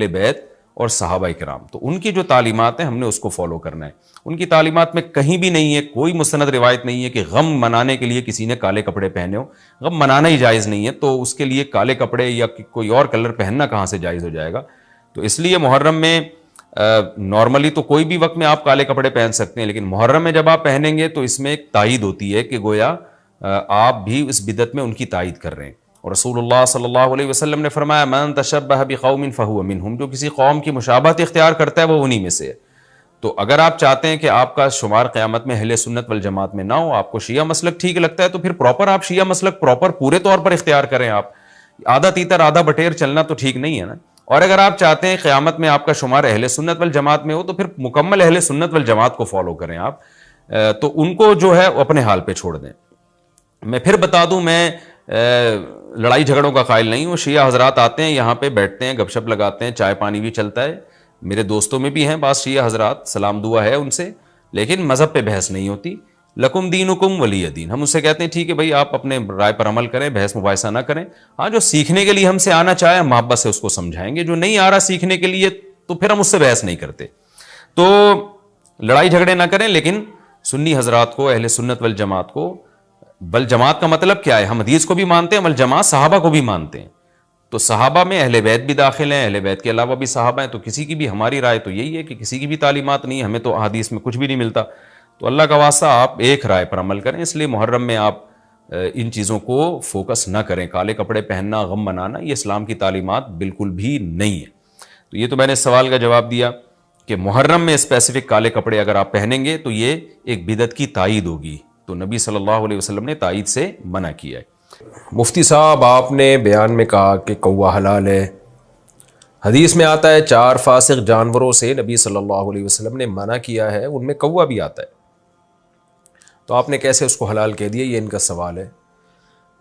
बैत और सहाबा किराम, तो उनकी जो तालीमात हैं हमने उसको फॉलो करना है। उनकी तालीमात में कहीं भी नहीं है, कोई मुस्तनद रिवायत नहीं है कि गम मनाने के लिए किसी ने काले कपड़े पहने हो। गम मनाना ही जायज़ नहीं है, तो उसके लिए काले कपड़े या कोई और कलर पहनना कहाँ से जायज़ हो जाएगा। तो इसलिए मुहर्रम में नॉर्मली तो कोई भी वक्त में आप काले कपड़े पहन सकते हैं, लेकिन मुहर्रम में जब आप पहनेंगे तो इसमें एक तायीद होती है कि गोया आप भी इस बिदत में उनकी तायीद कर रहे हैं। और रसूलुल्लाह सल्लल्लाहु अलैहि वसल्लम ने फरमाया, मन तशब्बह बिक़ौमिन फहुव मिनहुम, जो किसी कौम की मुशाबहत इख्तियार करता है वो उन्हीं में से है। तो अगर आप चाहते हैं कि आपका शुमार क़यामत में अहले सुन्नत वल जमात में ना हो, आपको शिया मसलक ठीक लगता है, तो फिर प्रॉपर आप शिया मसलक प्रॉपर पूरे तौर पर इख्तियार करें। आप आधा तीतर आधा बटेर चलना तो ठीक नहीं है ना। और अगर आप चाहते हैं क़यामत में आपका शुमार अहले सुन्नत वल जमात में हो, तो फिर मुकम्मल अहले सुन्नत वल जमात को फॉलो करें आप। तो उनको जो है अपने हाल पे छोड़ दें। मैं फिर बता दूं, मैं लड़ाई झगड़ों का कायल नहीं हूँ। शिया हजरात आते हैं यहाँ पे, बैठते हैं, गपशप लगाते हैं, चाय पानी भी चलता है। मेरे दोस्तों में भी हैं बास शिया हजरात, सलाम दुआ है उनसे, लेकिन मज़हब पे बहस नहीं होती। लकुम दीनुकुम वलिय दीन, हम उससे कहते हैं ठीक है भाई, आप अपने राय पर अमल करें, बहस मुबाहिसा ना करें। हाँ, जो सीखने के लिए हमसे आना चाहे हम मोहब्बत से उसको समझाएंगे, जो नहीं आ रहा सीखने के लिए तो फिर हम उससे बहस नहीं करते। तो लड़ाई झगड़े ना करें, लेकिन सुन्नी हजरात को, अहले सुन्नत वल जमात को, बल जमात का मतलब क्या है, हम हदीस को भी मानते हैं, वल जमात सहाबा को भी मानते हैं। तो सहाबा में अहले बैत भी दाखिल हैं, अहले बैत के अलावा भी सहाबा हैं। तो किसी की भी, हमारी राय तो यही है कि किसी की भी तालीमात नहीं, हमें तो हदीस में कुछ भी नहीं मिलता। तो अल्लाह का वास्ता आप एक राय पर अमल करें। इसलिए मुहर्रम में आप इन चीज़ों को फोकस ना करें। काले कपड़े पहनना, गम मनाना, ये इस्लाम की तालीमात बिल्कुल भी नहीं है। तो ये तो मैंने इस सवाल का जवाब दिया कि मुहर्रम में स्पेसिफिक काले कपड़े अगर आप पहनेंगे तो ये एक बिदत की तायीद होगी। तो नबी सल्लल्लाहु अलैहि वसल्लम ने तायीद से मना किया है। मुफ्ती साहब, आपने बयान में कहा कि कौवा हलाल है। हदीस में आता है 4 फासिक जानवरों से नबी सल्लल्लाहु अलैहि वसल्लम ने मना किया है, उनमें कौवा भी आता है। तो आपने कैसे उसको हलाल कह दिया, ये इनका सवाल है।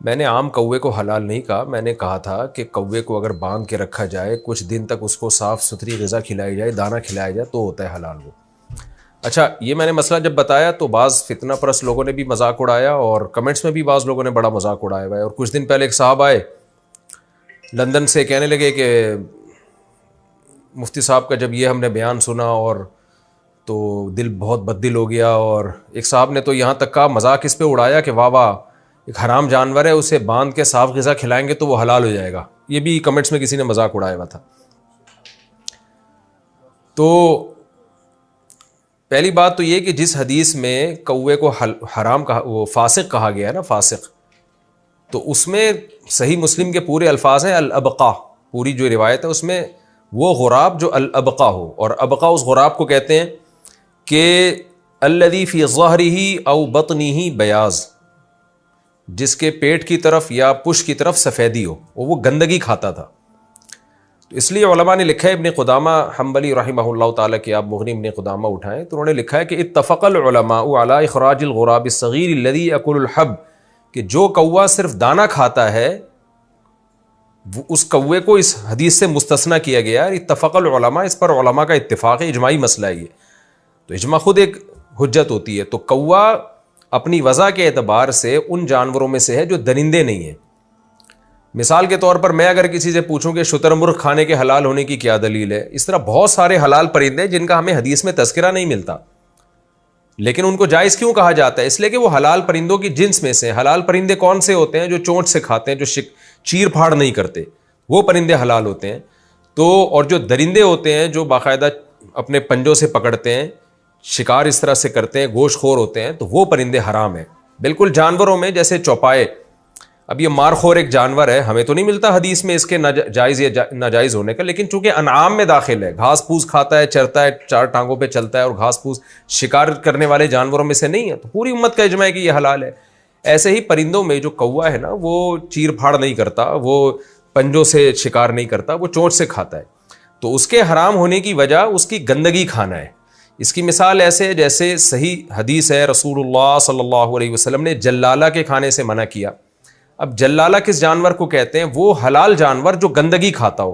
मैंने आम कौवे को हलाल नहीं कहा, मैंने कहा था कि कौवे को अगर बांध के रखा जाए, कुछ दिन तक उसको साफ़ सुथरी ग़िज़ा खिलाई जाए, दाना खिलाया जाए, तो होता है हलाल वो। अच्छा, ये मैंने मसला जब बताया तो बाज़ फितना परस्त लोगों ने भी मजाक उड़ाया और कमेंट्स में भी बाज़ लोगों ने बड़ा मजाक उड़ाया हुआ है। और कुछ दिन पहले एक साहब आए लंदन से, कहने लगे कि मुफ्ती साहब का जब ये हमने बयान सुना और तो दिल बहुत बददिल हो गया। और एक साहब ने तो यहाँ तक का मजाक इस पे उड़ाया कि वाह वाह, एक हराम जानवर है, उसे बांध के साफ ग़िज़ा खिलाएंगे तो वो हलाल हो जाएगा। ये भी कमेंट्स में किसी ने मजाक उड़ाया हुआ था। तो पहली बात तो ये कि जिस हदीस में कौवे को हराम कहा, वो फासिक कहा गया है ना, फासिक, तो उसमें सही मुस्लिम के पूरे अल्फाज हैं अल अबका। पूरी जो रिवायत है उसमें वो गुराब जो अल अबका हो, और अबका उस गुराब को कहते हैं कि अल्लज़ी फ़ी ज़हरिही औ बतनिही बयाज़, जिसके पेट की तरफ या पुश की तरफ सफ़ेदी हो, वो गंदगी खाता था। तो इसलिए उलमा ने लिखा है, इब्न क़ुदामा हम्बली रहमहुल्लाह ताला के आप मुग़नी इब्न क़ुदामा उठाएं तो उन्होंने लिखा है कि इत्तफ़क़ल उलमाउ अला इख़राजिल ग़ुराब अस्सग़ीर अल्लज़ी यअकुलुल हब, कि जो कौवा सिर्फ दाना खाता है उस कौवे को इस हदीस से मुस्तस्ना किया गया है। इत्तफ़क़ल उलमा, इस पर उलमा का इत्तिफ़ाक़ है, इजमाई मसला है ये। तो इजमा खुद एक हुज्जत होती है। तो कौवा अपनी वज़ा के एतबार से उन जानवरों में से है जो दरिंदे नहीं हैं। मिसाल के तौर पर मैं अगर किसी से पूछूं कि शुतुरमुर्ग खाने के हलाल होने की क्या दलील है, इस तरह बहुत सारे हलाल परिंदे हैं जिनका हमें हदीस में तज़किरा नहीं मिलता, लेकिन उनको जायज़ क्यों कहा जाता है? इसलिए कि वो हलाल परिंदों की जिन्स में से। हलाल परिंदे कौन से होते हैं? जो चोंच से खाते हैं, जो चीर फाड़ नहीं करते, वो परिंदे हलाल होते हैं। तो और जो दरिंदे होते हैं जो बाकायदा अपने पंजों से पकड़ते हैं, शिकार इस तरह से करते हैं, गोश्तखोर होते हैं, तो वो परिंदे हराम हैं। बिल्कुल जानवरों में जैसे चौपाए, अब ये मारखोर एक जानवर है, हमें तो नहीं मिलता हदीस में इसके जायज़ या नाजायज़ होने का, लेकिन चूंकि अनआम में दाखिल है, घास फूस खाता है, चरता है, 4 टांगों पे चलता है और घास फूस शिकार करने वाले जानवरों में से नहीं है, तो पूरी उम्मत का इजमा है कि ये हलाल है। ऐसे ही परिंदों में जो कौवा है ना, वो चीर फाड़ नहीं करता, वो पंजों से शिकार नहीं करता, वो चोंच से खाता है। तो उसके हराम होने की वजह उसकी गंदगी खाना है। इसकी मिसाल ऐसे जैसे सही हदीस है, रसूलुल्लाह सल्लल्लाहु अलैहि वसल्लम ने जल्लाला के खाने से मना किया। अब जल्लाला किस जानवर को कहते हैं? वो हलाल जानवर जो गंदगी खाता हो।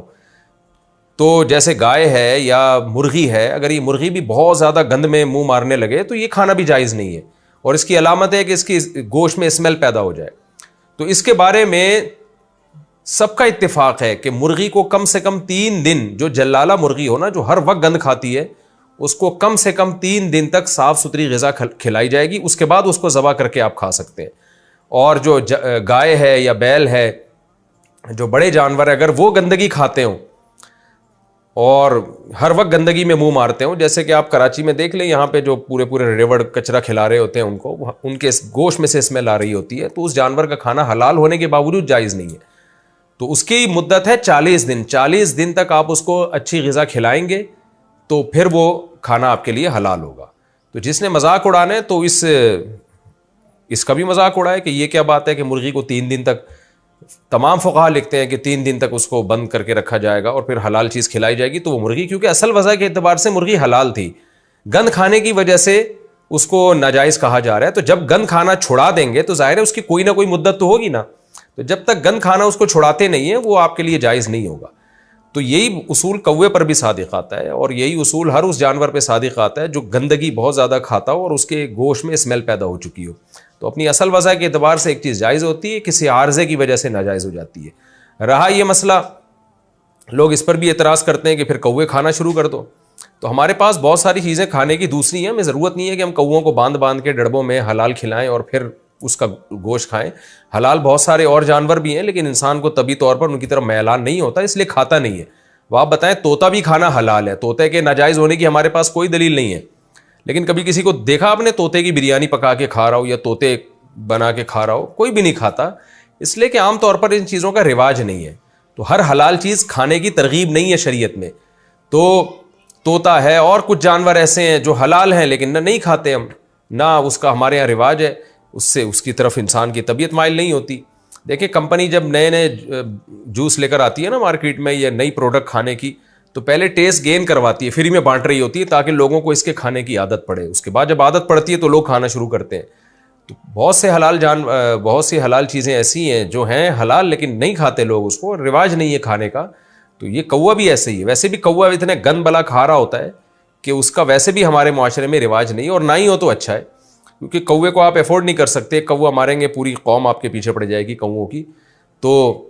तो जैसे गाय है या मुर्गी है, अगर ये मुर्गी भी बहुत ज़्यादा गंद में मुंह मारने लगे तो ये खाना भी जायज़ नहीं है, और इसकी अलामत है कि इसकी गोश्त में स्मेल पैदा हो जाए। तो इसके बारे में सबका इत्तेफाक है कि मुर्गी को कम से कम 3 दिन, जो जल्लाला मुर्गी हो ना, जो हर वक्त गंद खाती है, उसको कम से कम 3 दिन तक साफ सुथरी ग़िज़ा खिलाई जाएगी, उसके बाद उसको ज़बह करके आप खा सकते हैं। और जो गाय है या बैल है, जो बड़े जानवर है, अगर वो गंदगी खाते हों और हर वक्त गंदगी में मुंह मारते हो, जैसे कि आप कराची में देख लें, यहाँ पे जो पूरे पूरे रेवड़ कचरा खिला रहे होते हैं उनको, उनके गोश्त में से स्मेल आ रही होती है, तो उस जानवर का खाना हलाल होने के बावजूद जायज़ नहीं है। तो उसकी मुद्दत है 40 दिन। 40 दिन तक आप उसको अच्छी ग़िज़ा खिलाएंगे तो फिर वो खाना आपके लिए हलाल होगा। तो जिसने मजाक उड़ाना है तो इसका भी मजाक उड़ाए कि ये क्या बात है कि मुर्गी को 3 दिन तक, तमाम फ़ुक़हा लिखते हैं कि 3 दिन तक उसको बंद करके रखा जाएगा और फिर हलाल चीज़ खिलाई जाएगी। तो वो मुर्गी, क्योंकि असल वजह के एतबार से मुर्गी हलाल थी, गंद खाने की वजह से उसको नाजायज़ कहा जा रहा है। तो जब गंद खाना छुड़ा देंगे तो ज़ाहिर है उसकी कोई ना कोई मुद्दत तो होगी ना। तो जब तक गंद खाना उसको छुड़ाते नहीं है, वो आपके लिए जायज़ नहीं होगा। तो यही उसूल कौवे पर भी सादिक आता है, और यही उसूल हर उस जानवर पर सादिक आता है जो गंदगी बहुत ज़्यादा खाता हो और उसके गोश्त में स्मेल पैदा हो चुकी हो। तो अपनी असल वजह के एतबार से एक चीज़ जायज़ होती है, किसी आर्ज़े की वजह से नाजायज़ हो जाती है। रहा ये मसला, लोग इस पर भी एतराज़ करते हैं कि फिर कौवे खाना शुरू कर दो। तो हमारे पास बहुत सारी चीज़ें खाने की दूसरी हैं। हमें ज़रूरत नहीं है कि हम कौवों को बांध बांध के डड़बों में हलाल खिलाएं और फिर उसका गोश्त खाएं। हलाल बहुत सारे और जानवर भी हैं, लेकिन इंसान को तभी तौर पर उनकी तरफ मैलान नहीं होता, इसलिए खाता नहीं है। वो आप बताएं, तोता भी खाना हलाल है, तोते के नाजायज़ होने की हमारे पास कोई दलील नहीं है। लेकिन कभी किसी को देखा आपने तोते की बिरयानी पका के खा रहा हो या तोते बना के खा रहा हो? कोई भी नहीं खाता, इसलिए कि आम तौर पर इन चीज़ों का रिवाज नहीं है। तो हर हलाल चीज़ खाने की तरगीब नहीं है शरीयत में। तो तोता है और कुछ जानवर ऐसे हैं जो हलाल हैं लेकिन नहीं खाते हम, ना उसका हमारे यहाँ रिवाज है, उससे उसकी तरफ इंसान की तबीयत माइल नहीं होती। देखिए, कंपनी जब नए नए जूस लेकर आती है ना मार्केट में, या नई प्रोडक्ट खाने की, तो पहले टेस्ट गेन करवाती है, फ्री में बांट रही होती है ताकि लोगों को इसके खाने की आदत पड़े। उसके बाद जब आदत पड़ती है तो लोग खाना शुरू करते हैं। तो बहुत सी हलाल चीज़ें ऐसी हैं जो हैं हलाल लेकिन नहीं खाते लोग, उसको रिवाज नहीं है खाने का। तो ये कौवा भी ऐसे ही है। वैसे भी कौवा इतने गंद बला खा रहा होता है कि उसका वैसे भी हमारे माशरे में रिवाज नहीं है, और ना ही हो तो अच्छा है, क्योंकि कौवे को आप अफोर्ड नहीं कर सकते। कौवा मारेंगे, पूरी कौम आपके पीछे पड़ जाएगी कौवों की। तो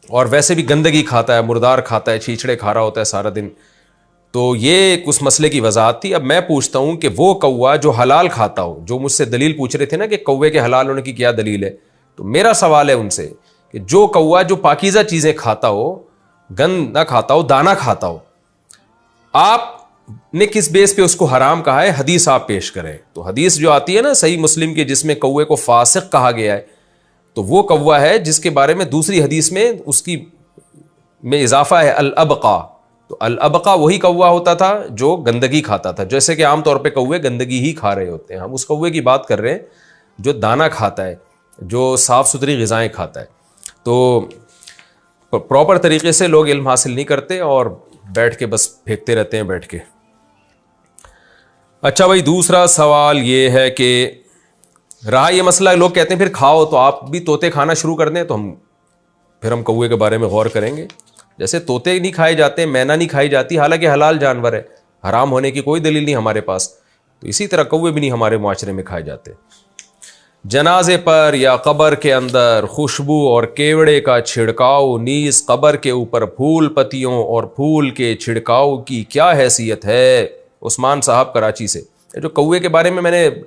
और वैसे भी गंदगी खाता है, मुर्दार खाता है, छीछड़े खा रहा होता है सारा दिन। तो ये उस मसले की वजाहत थी। अब मैं पूछता हूँ कि वो कौवा जो हलाल खाता हो, जो मुझसे दलील पूछ रहे थे ना कि कौवे के हलाल होने की क्या दलील है, तो मेरा सवाल है उनसे कि जो कौवा जो पाकीज़ा चीज़ें खाता हो, गंद ना खाता हो, दाना खाता हो, आपने किस बेस पे उसको हराम कहा है? हदीस आप पेश करें। तो हदीस जो आती है ना सही मुस्लिम की, जिसमें कौवे को फासिक कहा गया है, तो वो कौवा है जिसके बारे में दूसरी हदीस में उसकी में इजाफा है अल-अबका। तो अल-अबका वही कौवा होता था जो गंदगी खाता था। जैसे कि आमतौर पे कौवे गंदगी ही खा रहे होते हैं, हम उस कौवे की बात कर रहे हैं जो दाना खाता है, जो साफ़ सुथरी ग़िज़ाएँ खाता है। तो प्रॉपर तरीके से लोग इल्म हासिल नहीं करते और बैठ के बस फेंकते रहते हैं बैठ के। अच्छा भाई, दूसरा सवाल ये है कि रहा ये मसला, लोग कहते हैं फिर खाओ, तो आप भी तोते खाना शुरू कर दें, तो हम कौवे के बारे में गौर करेंगे। जैसे तोते नहीं खाए जाते, मैना नहीं खाई जाती, हालांकि हलाल जानवर है, हराम होने की कोई दलील नहीं हमारे पास, तो इसी तरह कौवे भी नहीं हमारे माशरे में खाए जाते। जनाजे पर या कब्र के अंदर खुशबू और केवड़े का छिड़काव, नीज़ कब्र के ऊपर फूल पत्तियों और फूल के छिड़काव की क्या हैसियत है? उस्मान साहब कराची से। जो कौवे के बारे में मैंने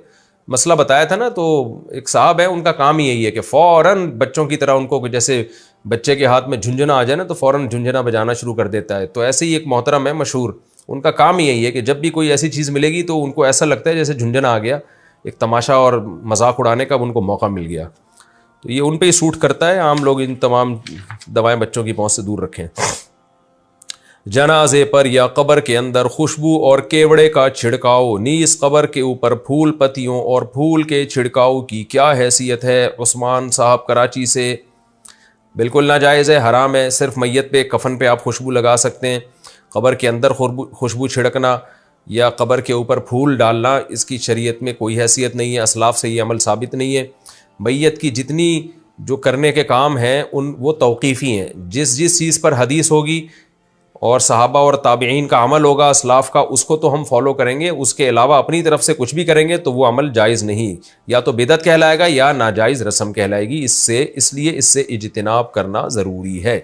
मसला बताया था ना, तो एक साहब है, उनका काम ही यही है कि फ़ौरन बच्चों की तरह उनको, जैसे बच्चे के हाथ में झुंझुना आ जाए ना तो फ़ौरन झुंझुना बजाना शुरू कर देता है। तो ऐसे ही एक मोहतरम है मशहूर, उनका काम ही यही है कि जब भी कोई ऐसी चीज़ मिलेगी तो उनको ऐसा लगता है जैसे झुंझुना आ गया, एक तमाशा और मजाक उड़ाने का उनको मौका मिल गया। तो ये उन पे ही सूट करता है। आम लोग इन तमाम दवाएं बच्चों की पहुंच से दूर रखें। जनाजे पर या कब्र के अंदर खुशबू और केवड़े का छिड़काव, नीज़ कब्र के ऊपर फूल पत्तियों और फूल के छिड़काव की क्या हैसियत है? उस्मान साहब कराची से। बिल्कुल नाजायज़ है, हराम है। सिर्फ मैयत पे, कफन पे आप खुशबू लगा सकते हैं। कब्र के अंदर खुशबू छिड़कना या कब्र के ऊपर फूल डालना, इसकी शरीयत में कोई हैसियत नहीं है, असलाफ से ये अमल साबित नहीं है। मैयत की जितनी जो करने के काम हैं वो तौक़ीफ़ी हैं। जिस चीज़ पर हदीस होगी और सहाबा और ताबईन का अमल होगा असलाफ का, उसको तो हम फॉलो करेंगे, उसके अलावा अपनी तरफ से कुछ भी करेंगे तो वो अमल जायज़ नहीं, या तो बिदअत कहलाएगा या नाजायज़ रस्म कहलाएगी। इसलिए इससे इज्तिनाब करना ज़रूरी है।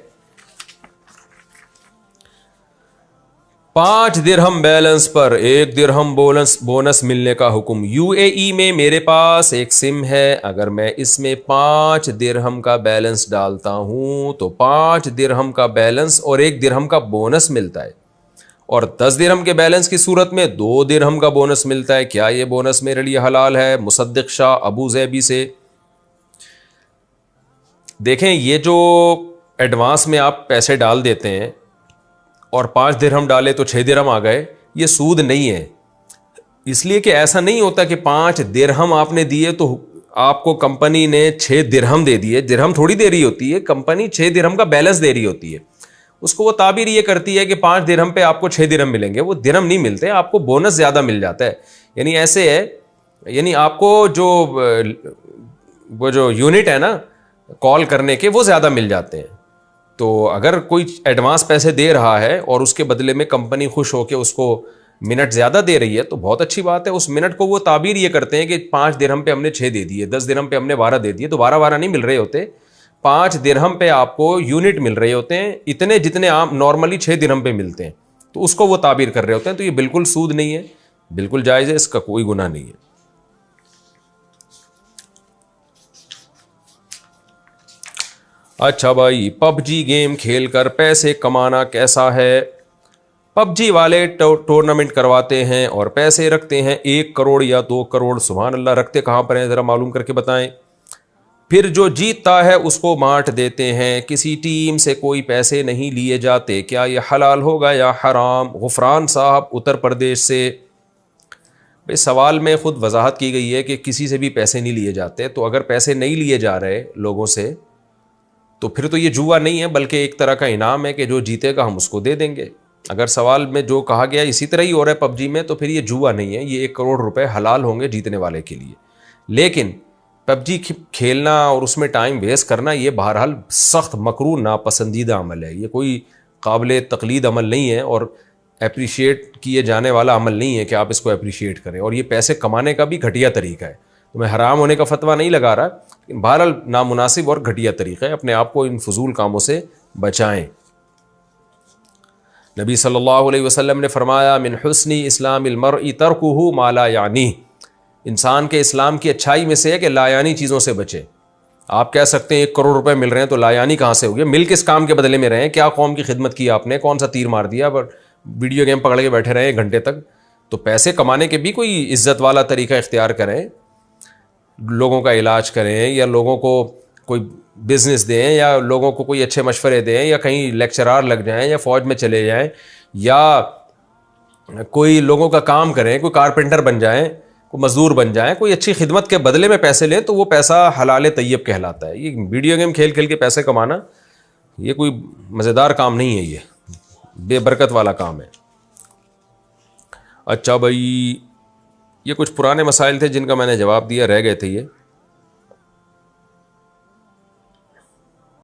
5 दिरहम बैलेंस पर 1 दिरहम बोनस मिलने का हुक्म। यूएई में मेरे पास एक सिम है, अगर मैं इसमें 5 दिरहम का बैलेंस डालता हूं तो 5 दिरहम का बैलेंस और 1 दिरहम का बोनस मिलता है, और 10 दिरहम के बैलेंस की सूरत में 2 दिरहम का बोनस मिलता है। क्या ये बोनस मेरे लिए हलाल है? मुसद्दिक शाह अबू ज़ैबी से। देखें, ये जो एडवांस में आप पैसे डाल देते हैं और 5 दिरहम डाले तो 6 दिरहम आ गए, ये सूद नहीं है। इसलिए कि ऐसा नहीं होता कि 5 दिरहम आपने दिए तो आपको कंपनी ने 6 दिरहम दे दिए। दिरहम थोड़ी दे रही होती है, कंपनी 6 दिरहम का बैलेंस दे रही होती है। उसको वो ताबीर ये करती है कि 5 दिरहम पे आपको 6 दिरहम मिलेंगे। वो दिरहम नहीं मिलते, आपको बोनस ज़्यादा मिल जाता है। यानी ऐसे है, यानी आपको वो जो यूनिट है ना कॉल करने के, वो ज़्यादा मिल जाते हैं। तो अगर कोई एडवांस पैसे दे रहा है और उसके बदले में कंपनी खुश होकर उसको मिनट ज़्यादा दे रही है तो बहुत अच्छी बात है। उस मिनट को वो ताबीर ये करते हैं कि 5 दिरहम पे हमने 6 दे दिए, 10 दिरहम पे हमने 12 दे दिए, तो 12 नहीं मिल रहे होते, 5 दिरहम पे आपको यूनिट मिल रहे होते हैं, इतने जितने आप नॉर्मली 6 दिरहम पे मिलते हैं, तो उसको वो ताबीर कर रहे होते हैं। तो ये बिल्कुल सूद नहीं है, बिल्कुल जायज़ है, इसका कोई गुनाह नहीं है। अच्छा भाई, पबजी गेम खेलकर पैसे कमाना कैसा है? पबजी वाले टूर्नामेंट करवाते हैं और पैसे रखते हैं 1 करोड़ या 2 करोड़। सुभान अल्लाह, रखते कहाँ पर हैं ज़रा मालूम करके बताएं। फिर जो जीतता है उसको बांट देते हैं, किसी टीम से कोई पैसे नहीं लिए जाते। क्या ये हलाल होगा या हराम? गुफरान साहब उत्तर प्रदेश से। भाई, सवाल में ख़ुद वजाहत की गई है कि किसी से भी पैसे नहीं लिए जाते। तो अगर पैसे नहीं लिए जा रहे लोगों से तो फिर तो ये जुआ नहीं है, बल्कि एक तरह का इनाम है कि जो जीतेगा हम उसको दे देंगे। अगर सवाल में जो कहा गया इसी तरह ही हो रहा है पबजी में, तो फिर ये जुआ नहीं है, ये 1 करोड़ रुपए हलाल होंगे जीतने वाले के लिए। लेकिन पबजी खेलना और उसमें टाइम वेस्ट करना ये बहरहाल सख्त मकरूह नापसंदीदा अमल है। ये कोई काबिल तकलीद अमल नहीं है और अप्रिशिएट किए जाने वाला अमल नहीं है कि आप इसको अप्रिशिएट करें। और ये पैसे कमाने का भी घटिया तरीका है। तो मैं हराम होने का फतवा नहीं लगा रहा, लेकिन बहरहाल नामुनासिब और घटिया तरीका है। अपने आप को इन फजूल कामों से बचाएं। नबी सल्लल्लाहु अलैहि वसल्लम ने फरमाया, मिन हुस्नी इस्लामिल मर्इ तर्कुहु मा ला यानी। इंसान के इस्लाम की अच्छाई में से है कि लायानी चीज़ों से बचे। आप कह सकते हैं 1 करोड़ रुपए मिल रहे हैं तो लायानी कहाँ से हो गया? मिल किस काम के बदले में रहे हैं? क्या कौम की खिदमत की आपने? कौन सा तीर मार दिया? पर वीडियो गेम पकड़ के बैठे रहे 1 घंटे तक। तो पैसे कमाने के भी कोई इज्जत वाला तरीका इख्तियार करें, लोगों का इलाज करें, या लोगों को कोई बिजनेस दें, या लोगों को कोई अच्छे मशवरे दें, या कहीं लेक्चरार लग जाएं, या फौज में चले जाएं, या कोई लोगों का काम करें, कोई कारपेंटर बन जाएं, कोई मजदूर बन जाएं, कोई अच्छी खिदमत के बदले में पैसे लें, तो वो पैसा हलाल तैयब कहलाता है। ये वीडियो गेम खेल खेल के पैसे कमाना ये कोई मज़ेदार काम नहीं है, ये बेबरकत वाला काम है। अच्छा भाई, ये कुछ पुराने मसाइल थे जिनका मैंने जवाब दिया, रह गए थे ये।